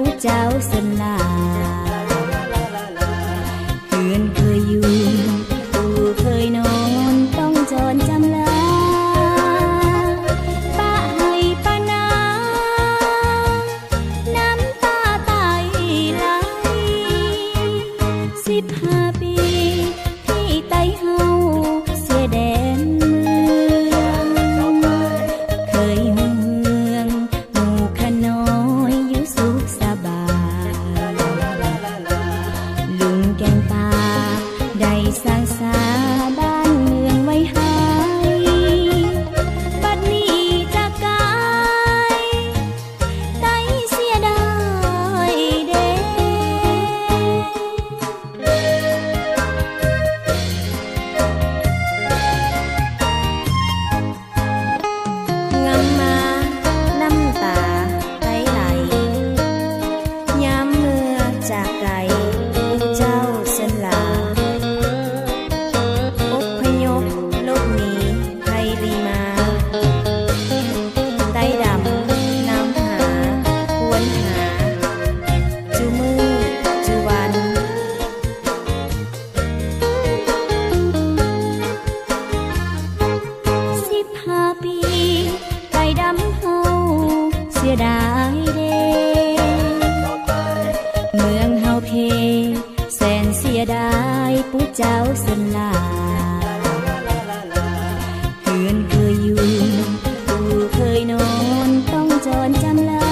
ผู้เจ้าสลาเพื่อนเคยอยู่ตู่เคยนอนต้องจรจำลาป้าให้ป้านาน้ำตาไตไหล15 ปีที่ไต้เฮาเสียแดนเมืองเคยเมืองหมู่ขน้อยอยู่สุขสบายลุงแกงตาได้สร้างสาบ้านเมืองไว้ให้บัดนี้จากกายไต้เสียดายเด้งำมาน้ำตาไหลไหลย้ำเมื่อจากไกลผู้เจ้าสลาอพยพหลบหนีไทยลีมาไต้ดำนำหาควรหาจุมือจุวัน15 ปีไต้ดำเฮาเสียดายเด้เมืองเฮาเพแสนเสียดายผู้เจ้าสลาเพื่อนเคยอยู่ตู่เคยนอนต้องจรจำลา